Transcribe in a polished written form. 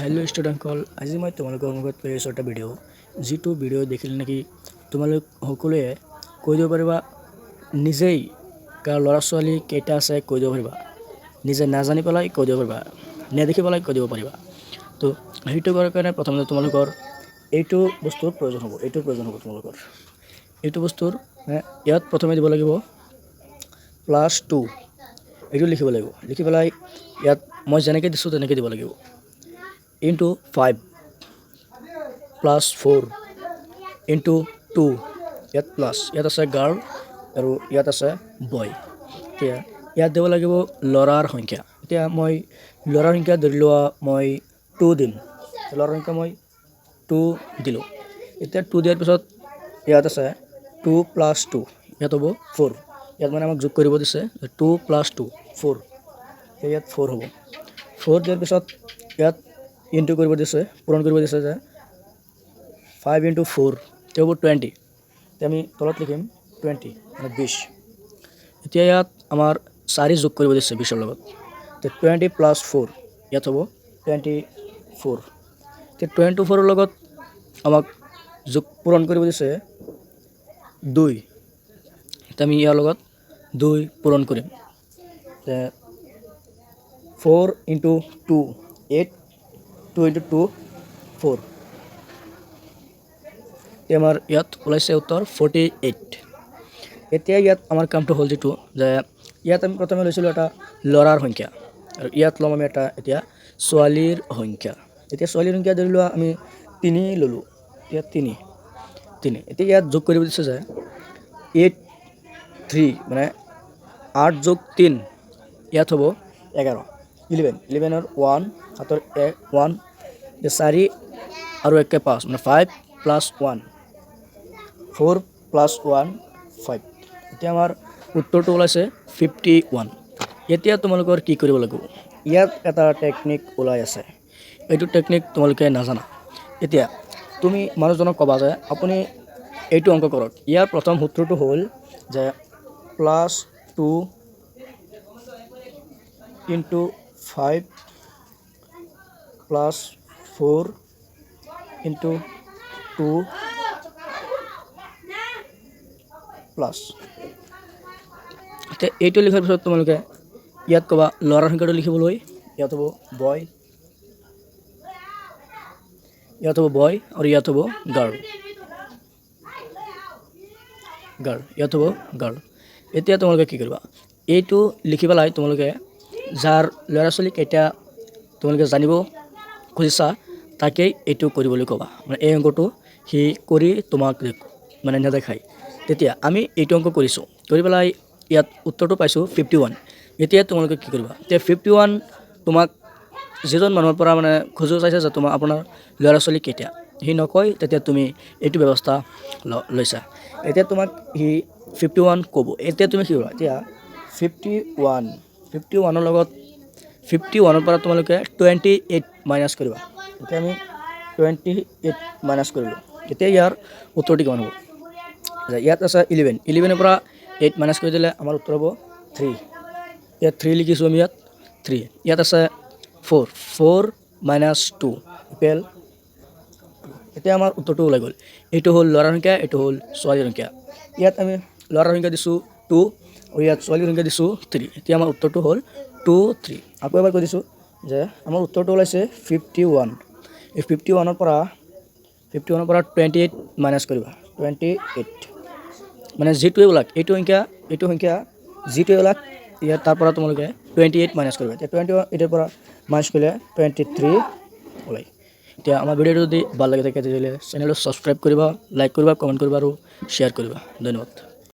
hello स्टूडेंटসকল আজি মই তোমালোকৰ লগত লৈ আহিছোঁ এটা ভিডিঅ' যিটো ভিডিঅ' দেখিলে নেকি তোমালোক সকলোৱে কৈ দিব পাৰিবা নিজেই কাৰ ল'ৰা ছোৱালী কেইটা আছে কৈ দিব পাৰিবা নিজে নাজানি পেলাই কৈ দিব পাৰিবা নেদেখি পেলাই কৈ দিব পাৰিবা তো সেইটো কৰাৰ কাৰণে প্ৰথমতে তোমালোকৰ এইটো বস্তুৰ প্ৰয়োজন হ'ব তোমালোকৰ এইটো বস্তুৰ ইয়াত প্ৰথমে দিব লাগিব +2 এইটো লিখিব লাগিব লিখি পেলাই ইয়াত মই যেনেকৈ দিছোঁ তেনেকৈ দিব লাগিব into 5 plus 4 into 2 ইয়াত প্লাস ইয়াত আছে গাৰ্ল আৰু ইয়াত আছে বয় এতিয়া ইয়াত দিব লাগিব ল'ৰাৰ সংখ্যা এতিয়া মই ল'ৰাৰ সংখ্যা ধৰি লোৱা মই 2 দিম ল'ৰাৰ সংখ্যা মই 2 দিলোঁ এতিয়া 2 দিয়াৰ পিছত ইয়াত আছে 2 + 2 ইয়াত হ'ব 4 ইয়াত মানে আমাক যোগ কৰিব দিছে 2 + 2 4 ইয়াত 4 হ'ব 4 দিয়াৰ পিছত ইয়াত ইনটু কৰিব দিছে পূৰণ কৰিব দিছে যে 5 * 4 তে হ'ব 20 তে আমি তলত লিখিম 20 মানে 20 এতিয়া ইয়াত আমাৰ 4 যোগ কৰিব দিছে 20 ৰ লগত তে 20 + 4 ইয়াত হ'ব 24 তে 24 ৰ লগত আমাক যোগ পূৰণ কৰিব দিছে 2 তে আমি ইয়াৰ লগত 2 পূৰণ কৰিম তে 4 * 2 8 2 * 2 4 আমাৰ ইয়াত ওলাইছে উত্তৰ 48 এতিয়া ইয়াত আমাৰ কামটো হ'ল যেটো যে ইয়াত আমি প্ৰথমে লৈছিলোঁ এটা ল'ৰাৰ সংখ্যা আৰু ইয়াত ল'ম আমি এটা এতিয়া ছোৱালীৰ সংখ্যা এতিয়া ছোৱালীৰ সংখ্যা ধৰি লোৱা আমি 3 ললোঁ ইয়াত 3 এতিয়া ইয়াত যোগ কৰিব দিছে যে 3 মানে 8 + 3 ইয়াত হ'ব 11 11 ৰ 1 হাতৰ 1 4 আৰু 1 5 মানে 5 + 1 4 + 1 5 এতিয়া আমাৰ উত্তৰটো ওলাইছে 51 এতিয়া তোমালোকৰ কি কৰিব লাগিব ইয়াত এটা টেকনিক ওলাই আছে এইটো টেকনিক তোমালোকে নাজানা এতিয়া তুমি মানুহজনক ক'বা যে আপুনি এইটো অংক কৰক ইয়াৰ প্ৰথম সূত্ৰটো হ'ল যে +2 * 5 + 4 * 2 প্লাস তে এইটো লিখাৰ পিছত তোমালোকে ইয়াত ক'বা ল'ৰাৰ সংখ্যাটো লিখিবলৈ ইয়াত হ'ব বয় আৰু ইয়াত হ'ব গাৰ্ল ইয়াত হ'ব গাৰ্ল এতিয়া তোমালোকে কি কৰিবা এইটো লিখি পেলাই তোমালোকে যাৰ ল'ৰা ছোৱালী কেইটা তোমালোকে জানিব খুজিছা তাকেই এইটো কৰিবলৈ ক'বা মানে এই অংকটো হি কৰি তোমাক মানে নেদেখায় তেতিয়া আমি এইটো অংক কৰিছোঁ কৰি পেলাই ইয়াত উত্তৰটো পাইছোঁ 51 এতিয়া তোমালোকে কি কৰিবা এতিয়া 51 তোমাক যিজন মানুহৰ পৰা মানে খুজিব চাইছে যে তোমাৰ আপোনাৰ ল'ৰা ছোৱালী কেইটা হি নকয় তেতিয়া তুমি এইটো ব্যৱস্থা লৈছা এতিয়া তোমাক হি 51 ক'ব এতিয়া তুমি কি কৰিবা এতিয়া 51 ৰ লগত 51 ৰ পৰা তোমালোকে 28 মাইনাছ কৰিবা এতিয়া আমি 28 মাইনাছ কৰিলোঁ এতিয়া ইয়াৰ উত্তৰটো কিমান হ'ব ইয়াত আছে 11 ৰ পৰা 8 মাইনাছ কৰি দিলে আমাৰ উত্তৰ হ'ব 3 ইয়াত 3 লিখিছোঁ আমি ইয়াত 3 ইয়াত আছে 4 - 2 ইকুৱেল এতিয়া আমাৰ উত্তৰটো ওলাই গ'ল এইটো হ'ল ল'ৰাৰ সংখ্যা এইটো হ'ল ছোৱালীৰ সংখ্যা ইয়াত আমি ল'ৰাৰ সংখ্যা দিছোঁ 2 আৰু ইয়াত ছোৱালীৰ সংখ্যা দিছোঁ 3 এতিয়া আমাৰ উত্তৰটো হ'ল 2 3 আকৌ এবাৰ কৈ দিছোঁ যে আমাৰ উত্তৰটো ওলাইছে 51 এই 51 ৰ পৰা 28 মাইনাছ কৰিবা 28 মানে যিটোৱে ওলাক এইটো সংখ্যা যিটোৱে ওলাক ইয়াত তাৰ পৰা তোমালোকে 28 মাইনাছ কৰিবা এতিয়া 28 ৰ পৰা মাইনাছ কৰিলে 23 ওলাই এতিয়া আমাৰ ভিডিঅ'টো যদি ভাল লাগে থাকে তেতিয়াহ'লে চেনেলটো ছাবস্ক্ৰাইব কৰিবা লাইক কৰিবা কমেণ্ট কৰিবা আৰু শ্বেয়াৰ কৰিবা ধন্যবাদ